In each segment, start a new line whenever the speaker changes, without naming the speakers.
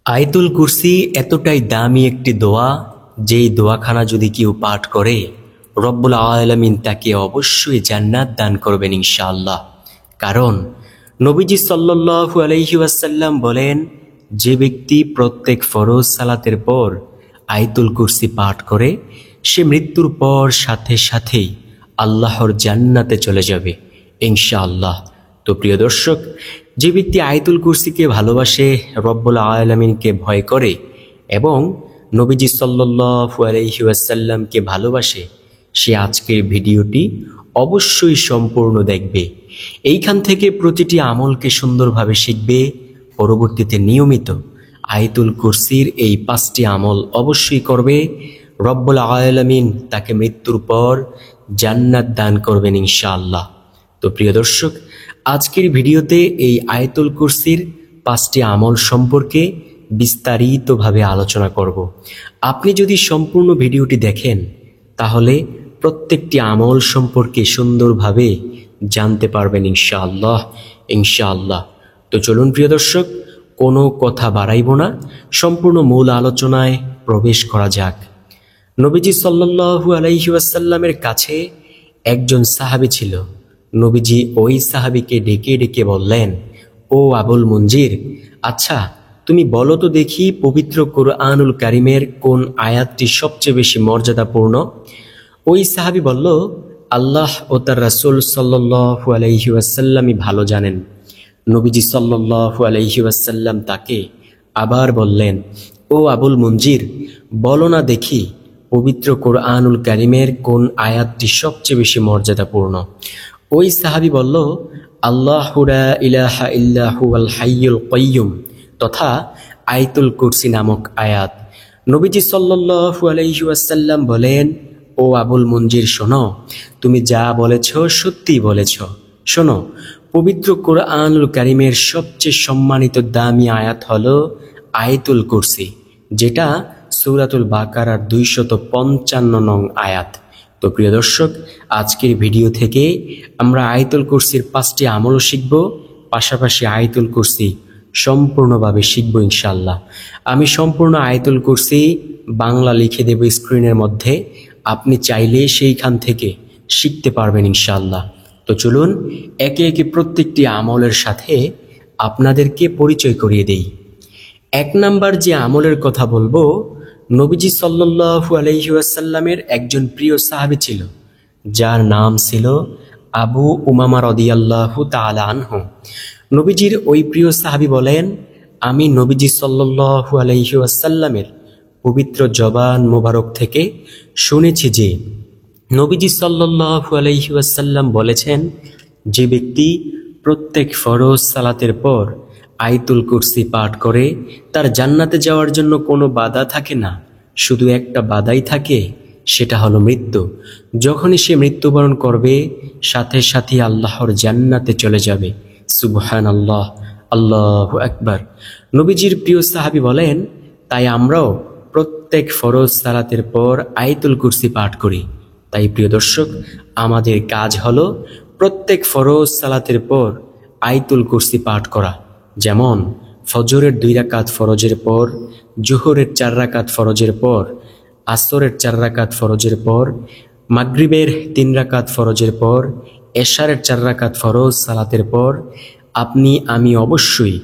আয়াতুল কুরসি এতটাই দামি একটি দোয়া, যেই দোয়াখানা যদি কেউ পাঠ করে রব্বুল আলামিন তাকে অবশ্যই জান্নাত দান করবেন ইনশাআল্লাহ। কারণ নবীজি সাল্লাল্লাহু আলাইহি ওয়াসাল্লাম বলেন, যে ব্যক্তি প্রত্যেক ফরজ সালাতের পর আয়াতুল কুরসি পাঠ করে সে মৃত্যুর পর সাথে সাথেই আল্লাহর জান্নাতে চলে যাবে ইনশাআল্লাহ। তো প্রিয় দর্শক, যে ব্যক্তি আয়াতুল কুরসিকে ভালোবাসে, রব্বুল আলামিনকে ভয় করে এবং নবীজি সাল্লাল্লাহু আলাইহি ওয়াসাল্লামকে ভালোবাসে, সে আজকের ভিডিওটি অবশ্যই সম্পূর্ণ দেখবে। এইখান থেকে প্রতিটি আমলকে সুন্দরভাবে শিখবে। পরবর্তীতে নিয়মিত আয়াতুল কুরসির এই 5টি আমল অবশ্যই করবে। রব্বুল আলামিন তাকে মৃত্যুর পর জান্নাত দান করবেন ইনশাআল্লাহ। তো প্রিয় দর্শক, আজকের ভিডিওতে এই আয়াতুল কুরসির 5টি আমল সম্পর্কে বিস্তারিতভাবে আলোচনা করব। আপনি যদি সম্পূর্ণ ভিডিওটি দেখেন তাহলে প্রত্যেকটি আমল সম্পর্কে সুন্দরভাবে জানতে পারবেন ইনশাআল্লাহ ইনশাআল্লাহ। তো চলুন প্রিয় দর্শক, কোনো কথা বাড়াইব না, সম্পূর্ণ মূল আলোচনায় প্রবেশ করা যাক। নবীজি সাল্লাল্লাহু আলাইহি ওয়াসাল্লামের কাছে একজন সাহাবী ছিল। নবীজি ওই সাহাবীকে ডেকে ডেকে বললেন, ও আবুল মুনজির, আচ্ছা তুমি বলো তো দেখি, পবিত্র কুরআনুল কারীমের কোন আয়াতটি সবচেয়ে বেশি মর্যাদাপূর্ণ? ওই সাহাবী বলল, আল্লাহ ও তার রাসূল সাল্লাল্লাহু আলাইহি ওয়াসাল্লামই ভালো জানেন। নবীজি সাল্লাল্লাহু আলাইহি ওয়াসাল্লাম তাকে আবার বললেন, ও আবুল মুনজির, বলো না দেখি, পবিত্র কুরআনুল কারীমের কোন আয়াতটি সবচেয়ে বেশি মর্যাদাপূর্ণ? ওই সাহাবী বলল, আল্লাহু লা ইলাহা ইল্লা হুয়াল হাইয়ুল কাইয়্যুম তথা আয়াতুল কুরসি নামক আয়াত। নবীজি সাল্লাল্লাহু আলাইহি ওয়াসাল্লাম বলেন, ও আবুল মুনজির, শোনো, তুমি যা বলেছ সত্যি বলেছ। শোনো, পবিত্র কুরআনুল কারীমের সবচেয়ে সম্মানিত দামি আয়াত হলো আয়াতুল কুরসি, যেটা সূরাতুল বাকারার 255 নং আয়াত। তো প্রিয় দর্শক, আজকের ভিডিও থেকে আমরা আয়াতুল কুরসির 5টি আমলও শিখব, পাশাপাশি আয়াতুল কুরসি সম্পূর্ণভাবে শিখব ইনশাআল্লাহ। আমি সম্পূর্ণ আয়াতুল কুরসি বাংলা লিখে দেব স্ক্রিনের মধ্যে, আপনি চাইলে সেইখান থেকে শিখতে পারবেন ইনশাআল্লাহ। তো চলুন একে একে প্রত্যেকটি আমলের সাথে আপনাদেরকে পরিচয় করিয়ে দেই। 1 নাম্বার যে আমলের কথা বলবো, নবীজি সাল্লাল্লাহু আলাইহি ওয়াসাল্লামের একজন প্রিয় সাহাবী ছিল, যার নাম ছিল আবু উমামা রাদিয়াল্লাহু তাআলা আনহু। নবীজির ওই প্রিয় সাহাবী বলেন, আমি নবীজি সাল্লাল্লাহু আলাইহি ওয়াসাল্লামের পবিত্র জবান মোবারক থেকে শুনেছি যে নবীজি সাল্লাল্লাহু আলাইহি ওয়াসাল্লাম বলেছেন, যে ব্যক্তি প্রত্যেক ফরজ সালাতের পর আয়াতুল কুরসি পাঠ করে তার জান্নাতে যাওয়ার জন্য কোনো বাধা থাকে না, শুধু একটা বাধাই থাকে, সেটা হলো মৃত্যু। যখনই সে মৃত্যুবরণ করবে সাথে সাথে আল্লাহর জান্নাতে চলে যাবে। সুবহানাল্লাহ, আল্লাহু আকবার। নবীজির প্রিয় সাহাবী বলেন, তাই আমরাও প্রত্যেক ফরজ সালাতের পর আয়াতুল কুরসি পাঠ করি। তাই প্রিয় দর্শক, আমাদের কাজ হলো প্রত্যেক ফরজ সালাতের পর আয়াতুল কুরসি পাঠ করা। যেমন ফজরের 2 রাকাত ফরজের পর, জোহরের 4 রাকাত ফরজের পর, আসরের 4 রাকাত ফরজের পর, মাগরিবের 3 রাকাত ফরজের পর, এশারের 4 রাকাত ফরজ সালাতের পর আমি অবশ্যই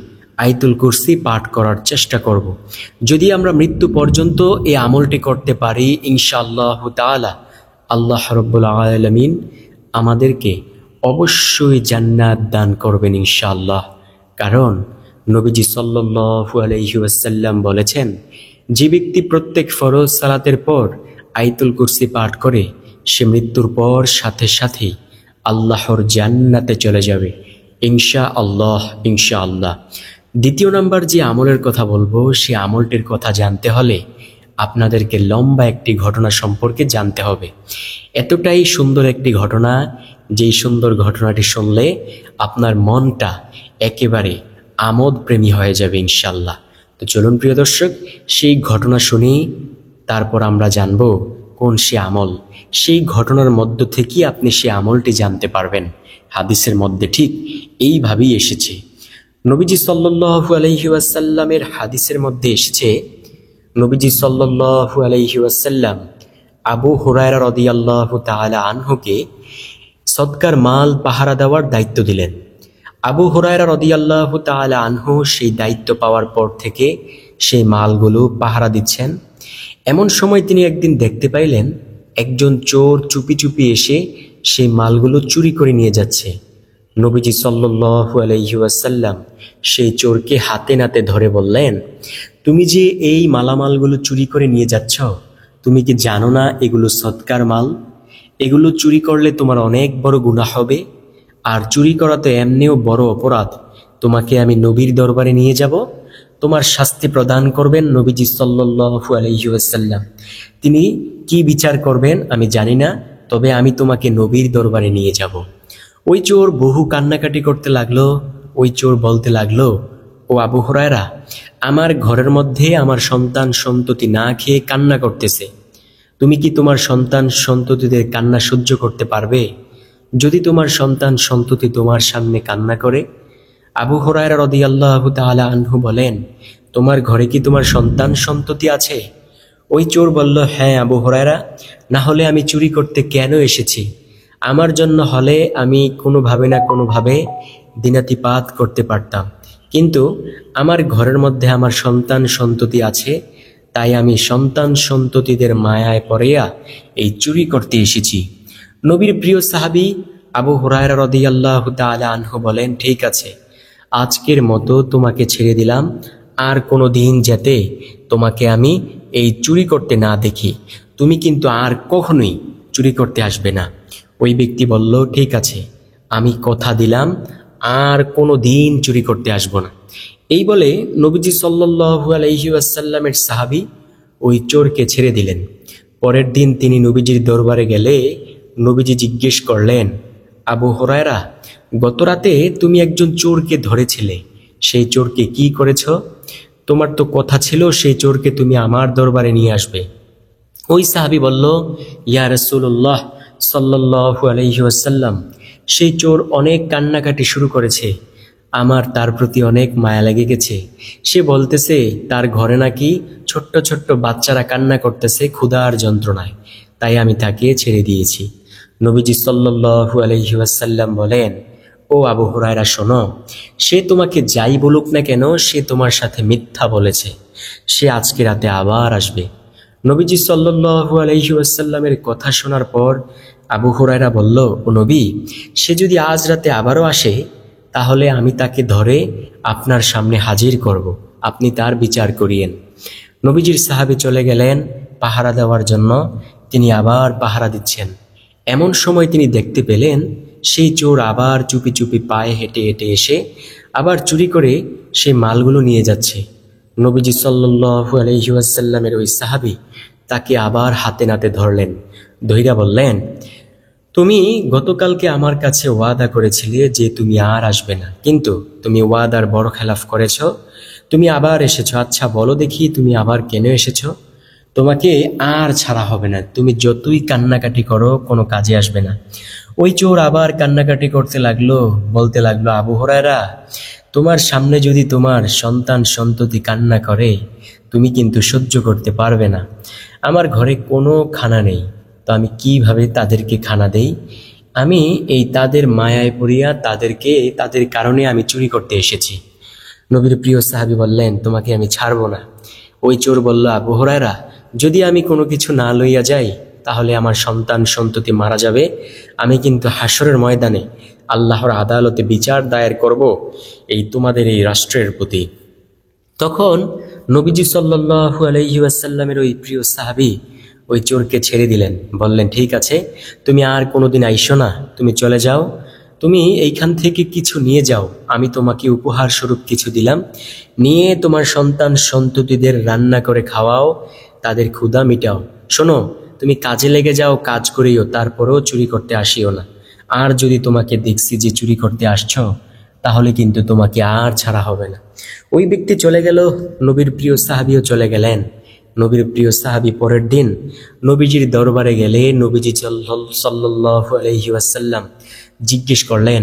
আয়াতুল কুরসি পাঠ করার চেষ্টা করব। যদি আমরা মৃত্যু পর্যন্ত এই আমলটি করতে পারি ইনশাআল্লাহ তাআলা, আল্লাহ রাব্বুল আলামিন আমাদেরকে অবশ্যই জান্নাত দান করবেন ইনশাআল্লাহ। কারণ নবীজি সাল্লাল্লাহু আলাইহি ওয়াসাল্লাম বলেছেন, যে ব্যক্তি প্রত্যেক ফরজ সালাতের পর আয়াতুল কুরসি পাঠ করে সে মৃত্যুর পর সাথে সাথেই আল্লাহর জান্নাতে চলে যাবে ইনশাআল্লাহ ইনশাআল্লাহ। 2 নাম্বার যে আমলের কথা বলবো, সে আমলটির কথা জানতে হলে আপনাদেরকে লম্বা একটি ঘটনা সম্পর্কে জানতে হবে। এতটাই সুন্দর একটি ঘটনা, যেই সুন্দর ঘটনাটি শুনলে আপনার মনটা একেবারে আমোদ প্রেমী হয়ে যাবে ইনশাআল্লাহ। তো চলুন প্রিয় দর্শক, সেই ঘটনা শুনি, তারপর আমরা জানব কোন সে আমল। সেই ঘটনার মধ্য থেকে আপনি সে আমলটি জানতে পারবেন। হাদিসের মধ্যে ঠিক এইভাবেই এসেছে। নবীজি সাল্লাল্লাহু আলাইহি ওয়াসাল্লামের হাদিসের মধ্যে এসেছে, নবীজি সাল্লাল্লাহু আলাইহি ওয়াসাল্লাম আবু হুরায়রা রাদিয়াল্লাহু তাআলা আনহুকে সদকার মাল পাহারা দেওয়ার দায়িত্ব দিলেন। আবু হুরায়রা রাদিয়াল্লাহু তাআলা আনহু সেই দায়িত্ব পাওয়ার পর থেকে সেই মালগুলো পাহারা দিচ্ছেন। এমন সময় তিনি একদিন দেখতে পাইলেন একজন চোর চুপি চুপি এসে সেই মালগুলো চুরি করে নিয়ে যাচ্ছে। নবীজি সাল্লাল্লাহু আলাইহি ওয়াসাল্লাম সেই চোরকে হাতে নাতে ধরে বললেন, তুমি যে এই মালামালগুলো চুরি করে নিয়ে যাচ্ছ, তুমি কি জানো না এগুলো সদকার মাল? এগুলো চুরি করলে তোমার অনেক বড় গুনাহ হবে। আর চুরি করা তো এমনিও বড় অপরাধ। তোমাকে আমি নবীর দরবারে নিয়ে যাব, তোমার শাস্তি প্রদান করবেন নবীজি সাল্লাল্লাহু আলাইহি ওয়াসাল্লাম। তিনি কি বিচার করবেন আমি জানি না, তবে আমি তোমাকে নবীর দরবারে নিয়ে যাব। ওই চোর বহু কান্নাকাটি করতে লাগলো। ওই চোর বলতে লাগলো, ও আবু হুরায়রা, আমার ঘরের মধ্যে আমার সন্তান সন্ততি না খেয়ে কান্না করতেছে। তুমি কি তোমার সন্তান সন্ততিদের কান্না সহ্য করতে পারবে? যদি তোমার সন্তান সন্ততি তোমার সামনে কান্না করে? আবু হুরায়রা রাদিয়াল্লাহু তাআলা আনহু বলেন, তোমার ঘরে কি তোমার সন্তান সন্ততি আছে? ওই চোর বলল, হ্যাঁ আবু হুরায়রা, না হলে আমি চুরি করতে কেন এসেছি? আমার জন্য হলে আমি কোনোভাবে না কোনোভাবে দিনাতিপাত করতে পারতাম, কিন্তু আমার ঘরের মধ্যে আমার সন্তান সন্ততি আছে, তাই আমি সন্তান সন্ততিদের মায়ায় পড়িয়া এই চুরি করতে এসেছি। নবীর প্রিয় সাহাবী আবু হুরায়রা রাদিয়াল্লাহু তাআলা আনহু বলেন, ঠিক আছে, আজকের মতো তোমাকে ছেড়ে দিলাম, আর কোনো দিন যাতে তোমাকে আমি এই চুরি করতে না দেখি, তুমি কিন্তু আর কখনোই চুরি করতে আসবে না। ওই ব্যক্তি বলল, ঠিক আছে, আমি কথা দিলাম আর কোনো দিন চুরি করতে আসব না। এই বলে নবীজি সাল্লাল্লাহু আলাইহি ওয়াসাল্লামের সাহাবী ওই চোরকে ছেড়ে দিলেন। পরের দিন তিনি নবীজির দরবারে গেলে নবীজি জিজ্ঞেস করলেন, আবু হুরায়রা, গত রাতে তুমি একজন চোরকে ধরেছিলে, সেই চোরকে কি করেছ? তোমার তো কথা ছিল সেই চোরকে তুমি আমার দরবারে নিয়ে আসবে। ওই সাহাবী বলল, ইয়া রাসূলুল্লাহ সাল্লাল্লাহু আলাইহি ওয়াসাল্লাম, সেই চোর অনেক কান্নাকাটি শুরু করেছে, আমার তার প্রতি অনেক মায়া লেগে গেছে। সে বলতেছে তার ঘরে নাকি ছোট্ট ছোট্ট বাচ্চারা কান্না করতেছে ক্ষুধার যন্ত্রণায়, তাই আমি তাকে ছেড়ে দিয়েছি। নবীজি সাল্লাল্লাহু আলাইহি ওয়াসাল্লাম বলেন, ও আবু হুরায়রা শোনো, সে তোমাকে যাই বলুক না কেন, সে তোমার সাথে মিথ্যা বলেছে, সে আজকে রাতে আবার আসবে। নবীজি সাল্লাল্লাহু আলাইহি ওয়াসাল্লামের কথা শোনার পর আবু হুরায়রা বলল, ও নবী, সে যদি আজ রাতে আবারও আসে তাহলে আমি তাকে ধরে আপনার সামনে হাজির করব, আপনি তার বিচার করিয়েন। নবীজির সাহাবী চলে গেলেন পাহারা দেওয়ার জন্য। তিনি আবার পাহারা দিচ্ছেন। এমন সময় তিনি দেখতে পেলেন সেই চোর আবার চুপি চুপি পায়ে হেঁটে হেঁটে এসে আবার চুরি করে সেই মালগুলো নিয়ে যাচ্ছে। নবীজি সাল্লাল্লাহু আলাইহি ওয়াসাল্লামের ওই সাহাবী তাকে আবার হাতে নাতে ধরলেন, ধইরা বললেন, তুমি গতকালকে আমার কাছে ওয়াদা করেছিলে যে তুমি আর আসবে না, কিন্তু তুমি ওয়াদার বড় খেলাফ করেছ, তুমি আবার এসেছো। আচ্ছা বলো দেখি, তুমি আবার কেন এসেছো? তোমাকে আর ছাড়া হবে না, তুমি যতই কান্নাকাটি করো কোনো কাজে আসবে না। ওই চোর আবার কান্নাকাটি করতে লাগলো, বলতে লাগলো, আবু হুরায়রা, তোমার সামনে যদি তোমার সন্তান সন্ততি কান্না করে তুমি কিন্তু সহ্য করতে পারবে না। আমার ঘরে কোনো খানা নেই, তো আমি কিভাবে তাদেরকে খানা দেই? আমি এই তাদের মায়ায় পড়িয়া তাদের কারণে আমি চুরি করতে এসেছি। নবীর প্রিয় সাহাবী বললেন, তোমাকে আমি ছাড়বো না। ওই চোর বলল, আবু হুরায়রা, যদি আমি কোনো কিছু না লইয়া যাই তাহলে আমার সন্তান সন্ততি মারা যাবে, আমি কিন্তু হাসরের ময়দানে আল্লাহর আদালতে বিচার দায়ের করব এই তোমাদের এই রাষ্ট্রের প্রতি। তখন নবীজি সাল্লাল্লাহু আলাইহি ওয়াসাল্লামের ওই প্রিয় সাহাবী ওই চোরকে ছেড়ে দিলেন, বললেন, ঠিক আছে, তুমি আর কোনোদিন আইসো না, তুমি চলে যাও, তুমি এইখান থেকে কিছু নিয়ে যাও, আমি তোমাকে উপহার স্বরূপ কিছু দিলাম, নিয়ে তোমার সন্তান সন্ততিদের রান্না করে খাওয়াও, তাদের ক্ষুধা মিটাও। শোনো, তুমি কাজে লেগে যাও, কাজ করিও, তারপরেও চুরি করতে আসিও না। আর যদি তোমাকে দেখছি যে চুরি করতে আসছো তাহলে কিন্তু তোমাকে আর ছাড়া হবে না। ওই ব্যক্তি চলে গেল, নবীর প্রিয় সাহাবীও চলে গেলেন। নবীর প্রিয় সাহাবী পরের দিন নবীজির দরবারে গেলে নবীজি সাল্লাল্লাহু আলাইহি ওয়াসাল্লাম জিজ্ঞেস করলেন,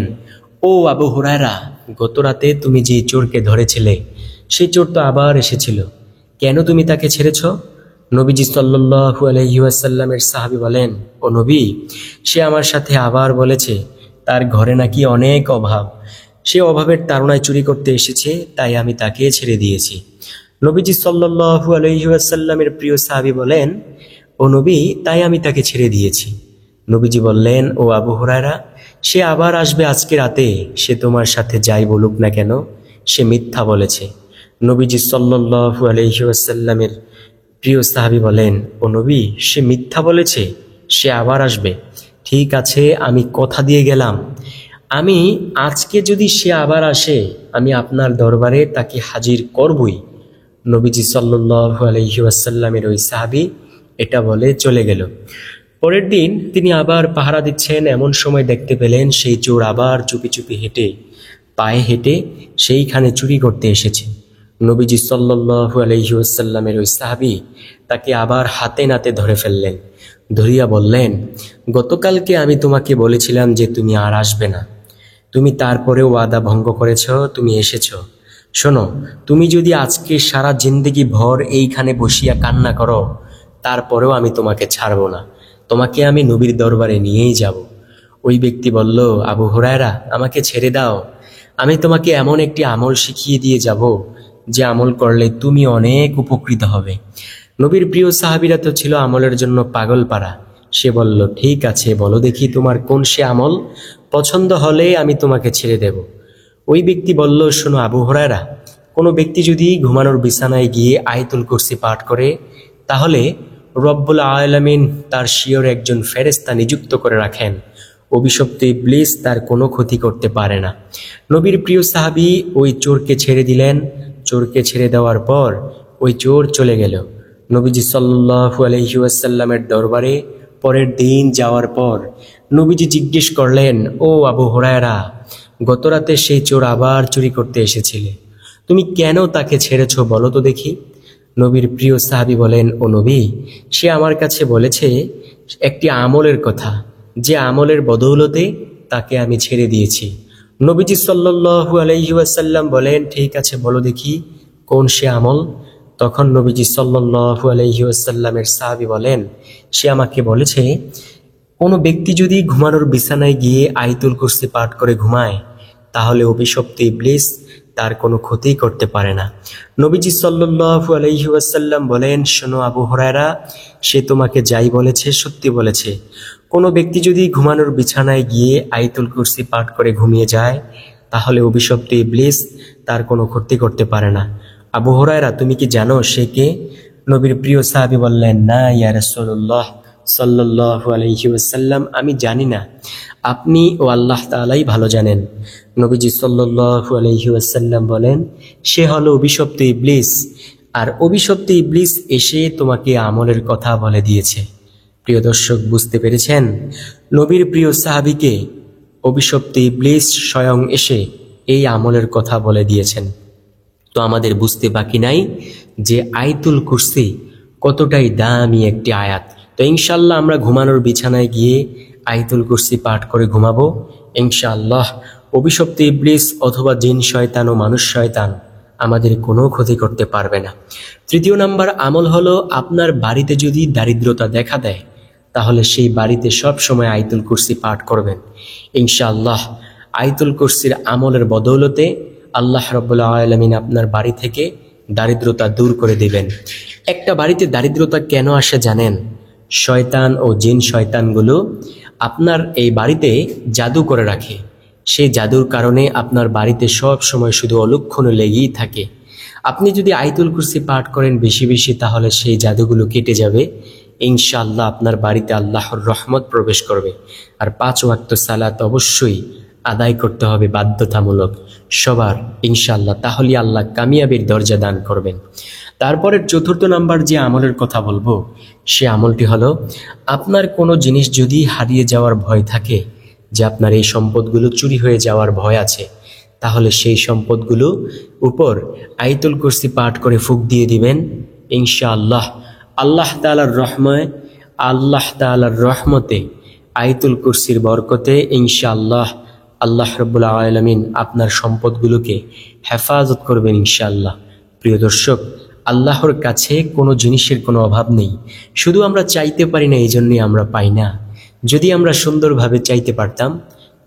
ও আবু হুরায়রা, গত রাতে তুমি যে চোরকে ধরেছিলে সেই চোর তো আবার এসেছিল, কেন তুমি তাকে ছেড়েছ? নবীজি সাল্লাল্লাহু আলাইহি ওয়াসাল্লামের সাহাবী বলেন, ও নবী, সে আমার সাথে আবার বলেছে তার ঘরে নাকি অনেক অভাব, সে অভাবের তাড়নায় চুরি করতে এসেছে, তাই আমি তাকে ছেড়ে দিয়েছি। নবীজি সাল্লাল্লাহু আলাইহি ওয়াসাল্লামের প্রিয় সাহাবী বলেন, ও নবী, তাই আমি তাকে ছেড়ে দিয়েছি। নবীজি বললেন, ও আবু হুরায়রা, সে আবার আসবে আজকে রাতে, সে তোমার সাথে যাই বলুক না কেন সে মিথ্যা বলেছে। নবীজি সাল্লাল্লাহু আলাইহি ওয়াসাল্লামের প্রিয় সাহাবী বলেন, ও নবী, সে মিথ্যা বলেছে, সে আবার আসবে। ঠিক আছে, আমি কথা দিয়ে গেলাম, আমি আজকে যদি সে আবার আসে আমি আপনার দরবারে তাকে হাজির করবই। নবীজি সাল্লাল্লাহু আলাইহি ওয়াসাল্লামের ওই সাহাবী এটা বলে চলে গেল। পরের দিন তিনি আবার পাহারা দিচ্ছেন, এমন সময় দেখতে পেলেন সেই চোর আবার চুপি চুপি পায়ে হেঁটে সেইখানে চুরি করতে এসেছে। নবীজি সাল্লাল্লাহু আলাইহি ওয়াসাল্লামের ওই সাহাবী তাকে আবার হাতে নাতে ধরে ফেললেন। ধরিয়া বললেন, গতকালকে আমি তোমাকে বলেছিলাম যে তুমি আর আসবে না, তুমি তারপরেও ওয়াদা ভঙ্গ করেছ, তুমি এসেছ। শোনো, তুমি যদি আজকে সারা জিন্দেগি ভর এইখানে বসিয়া কান্না করো, তারপরেও আমি তোমাকে ছাড়ব না, তোমাকে আমি নবীর দরবারে নিয়েই যাব। ওই ব্যক্তি বলল, আবু হুরায়রা, আমাকে ছেড়ে দাও, আমি তোমাকে এমন একটি আমল শিখিয়ে দিয়ে যাব যে আমল করলে তুমি অনেক উপকৃত হবে। নবীর প্রিয় সাহাবীরা তো ছিল আমলের জন্য পাগল পারা। সে বলল, ঠিক আছে, বলো দেখি তোমার কোন সে আমল, পছন্দ হলে আমি তোমাকে ছেড়ে দেব। ওই ব্যক্তি বলল, শোনো আবু হুরায়রা, কোনো ব্যক্তি যদি ঘুমানোর বিছানায় গিয়ে আয়াতুল কুরসি পাঠ করে, তাহলে রব্বুল আলামিন তার শিয়রে একজন ফেরেশতা নিযুক্ত করে রাখেন, অভিশপ্ত ইবলিস তার কোনো ক্ষতি করতে পারে না। নবীর প্রিয় সাহাবী ওই চোরকে ছেড়ে দিলেন। চোরকে ছেড়ে দেওয়ার পর ওই চোর চলে গেল। নবীজি সাল্লাল্লাহু আলাইহি ওয়াসাল্লামের দরবারে পরের দিন যাওয়ার পর নবীজি জিজ্ঞেস করলেন, ও আবু হুরায়রা, গতরাতে সেই চোর আবার চুরি করতে এসেছিলে, তুমি কেন তাকে ছেড়েছ বলো তো দেখি। নবীর প্রিয় সাহাবী বলেন, ও নবী, সে আমার কাছে বলেছে একটি আমলের কথা, যে আমলের বদৌলতে তাকে আমি ছেড়ে দিয়েছি। নবীজি সাল্লাল্লাহু আলাইহি ওয়াসাল্লাম বলেন, ঠিক আছে, বলো দেখি কোন সে আমল। তখন নবীজি সাল্লাল্লাহু আলাইহি ওয়াসাল্লামের সাহাবী বলেন, সে আমাকে বলেছে কোনো ব্যক্তি যদি ঘুমানোর বিছানায় গিয়ে আয়াতুল কুরসি পাঠ করে ঘুমায়, তাহলে অভিশপ্ত ইবলিস তার কোনো ক্ষতি করতে পারে না। নবীজি সাল্লাল্লাহু আলাইহি ওয়াসাল্লাম বলেন, শোনো আবু হুরায়রা, সে তোমাকে যাই বলেছে সত্যি বলেছে। কোনো ব্যক্তি যদি ঘুমানোর বিছানায় গিয়ে আয়াতুল কুরসি পাঠ করে ঘুমিয়ে যায়, তাহলে অভিশপ্ত ইবলিস তার কোনো ক্ষতি করতে পারে না। আবু হুরায়রা, তুমি কি জানো সে কে? নবীর প্রিয় সাহাবী বললেন, না ইয়া রাসূলুল্লাহ সাল্লাল্লাহু আলাইহি ওয়াসাল্লাম, আমি জানি না, আপনি ও আল্লাহ তাআলাই ভালো জানেন। নবীজি সাল্লাল্লাহু আলাইহি ওয়াসাল্লাম বলেন, সে হলো অভিশপ্ত ইবলিস, আর অভিশপ্ত ইবলিস এসে তোমাকে আমলের কথা বলে দিয়েছে। প্রিয় দর্শক, বুঝতে পেরেছেন? নবীর প্রিয় সাহাবীকে অভিশপ্ত ইবলিস স্বয়ং এসে এই আমলের কথা বলে দিয়েছেন। তো আমাদের বুঝতে বাকি নাই যে আয়াতুল কুরসি কতটাই দামি একটি আয়াত। তো ইনশাআল্লাহ আমরা ঘুমানোর বিছানায় গিয়ে আয়াতুল কুরসি পাঠ করে ঘুমাবো। ইনশাআল্লাহ অভিশপ্ত ইবলিস অথবা জিন শয়তান ও মানুষ শয়তান আমাদের কোনো ক্ষতি করতে পারবে না। তৃতীয় নাম্বার আমল হলো, আপনার বাড়িতে যদি দারিদ্রতা দেখা দেয়, তাহলে সেই বাড়িতে সব সময় আয়াতুল কুরসি পাঠ করবেন। ইনশাআল্লাহ আয়াতুল কুরসির আমলের বদৌলতে আল্লাহ রাব্বুল আলামিন আপনার বাড়ি থেকে দারিদ্রতা দূর করে দিবেন। একটা বাড়িতে দারিদ্রতা কেন আসে জানেন? শয়তান ও জিন শয়তানগুলো আপনার এই বাড়িতে জাদু করে রাখে। সেই জাদুর কারণে আপনার বাড়িতে সব সময় শুধু অলক্ষণ লেগেই থাকে। আপনি যদি আয়াতুল কুরসি পাঠ করেন বেশি বেশি, তাহলে সেই জাদুগুলো কেটে যাবে। ইনশাআল্লাহ আপনার বাড়িতে আল্লাহর রহমত প্রবেশ করবে। আর 5 ওয়াক্ত সালাত অবশ্যই আদায় করতে হবে বাধ্যতামূলক সবার, ইনশাআল্লাহ। তাহলে আল্লাহ কামিয়াবির দরজা দান করবেন। তারপরে চতুর্থ নাম্বার যে আমলের কথা বলবো, সে আমলটি হলো, আপনার কোনো জিনিস যদি হারিয়ে যাওয়ার ভয় থাকে, যে আপনার এই সম্পদগুলো চুরি হয়ে যাওয়ার ভয় আছে, তাহলে সেই সম্পদগুলো উপর আয়াতুল কুরসি পাঠ করে ফুঁক দিয়ে দিবেন। ইনশাআল্লাহ আল্লাহ তাআলার রহমতে আয়াতুল কুরসির বরকতে ইনশাআল্লাহ আল্লাহ রাব্বুল আলামিন আপনার সম্পদগুলোকে হেফাজত করবেন ইনশাআল্লাহ। প্রিয় দর্শক, আল্লাহর কাছে কোনো জিনিসের কোনো অভাব নেই, শুধু আমরা চাইতে পারি না, এই জন্যই আমরা পাই না। যদি আমরা সুন্দরভাবে চাইতে পারতাম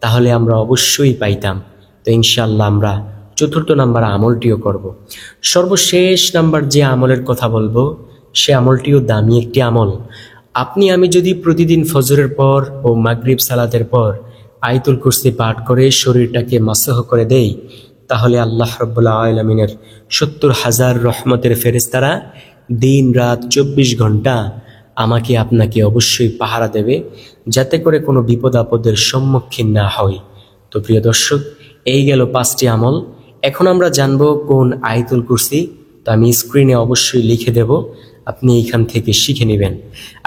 তাহলে আমরা অবশ্যই পাইতাম। তো ইনশাআল্লাহ আমরা চতুর্থ নাম্বার আমলটিও করব। সর্বশেষ নাম্বার যে আমলের কথা বলবো সে আমলটিও দামি একটি আমল। আপনি আমি যদি প্রতিদিন ফজরের পর ও মাগরিব সালাতের পর আয়াতুল কুরসি পাঠ করে শরীরটাকে মাসহ করে দেই, তাহলে আল্লাহ রাব্বুল আলামিনের ৭০,০০০ রহমতের ফেরেশতারা দিন রাত ২৪ ঘন্টা আমাকে আপনাকে অবশ্যই পাহারা দেবে, যাতে করে কোনো বিপদ আপদের সম্মুখীন না হয়। তো প্রিয় দর্শক, এই গেল 5টি আমল। এখন আমরা জানবো কোন আয়াতুল কুরসি। তো আমি স্ক্রিনে অবশ্যই লিখে দেব, আপনি এইখান থেকে শিখে নেবেন।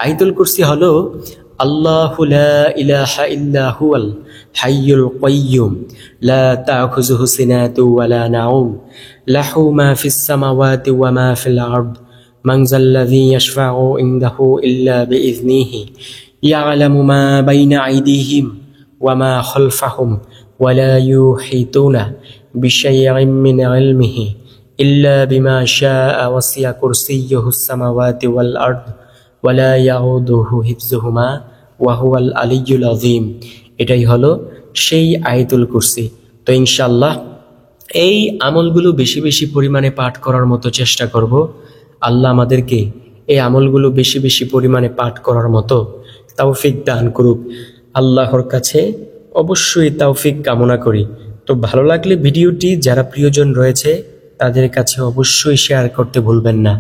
আয়াতুল কুরসি হলো আল্লাহু লা ইলাহা ইল্লা হুয়াল হাইয়ুল কাইয়্যুম লা তাখুযুহু সিনাতু ওয়া লা নাউম লাহু মা ফিস সামাওয়াতি ওয়া মা ফিল আরদ মান যাল্লাযী ইয়াশফাউ ইনদাহু ইল্লা বিইযনিহি ইয়ালামু মা বাইনা আইদিহিম ওয়া মা খালফাহুম ওয়া লা ইউহিতুনা বিশাইইন মিন ইলমিহি ইল্লা বিমা শাআ ওয়াসি'a কুরসিয়্যুহুস সামাওয়াতি ওয়াল আরদ ওয়া লা ইয়াউদুহু হিফযুহুমা ওয়া হুয়াল আলিয়্যুল আযীম। এটাই হলো সেই আয়াতুল কুরসি। তো ইনশাআল্লাহ এই আমলগুলো বেশি বেশি পরিমাণে পাঠ করার মতো চেষ্টা করব। আল্লাহ আমাদেরকে এই আমলগুলো বেশি বেশি পরিমাণে পাঠ করার মতো তৌফিক দান করুক। আল্লাহর কাছে অবশ্যই তৌফিক কামনা করি। তো ভালো লাগলে ভিডিওটি যারা প্রিয়জন রয়েছে তাদের কাছে অবশ্যই শেয়ার করতে ভুলবেন না।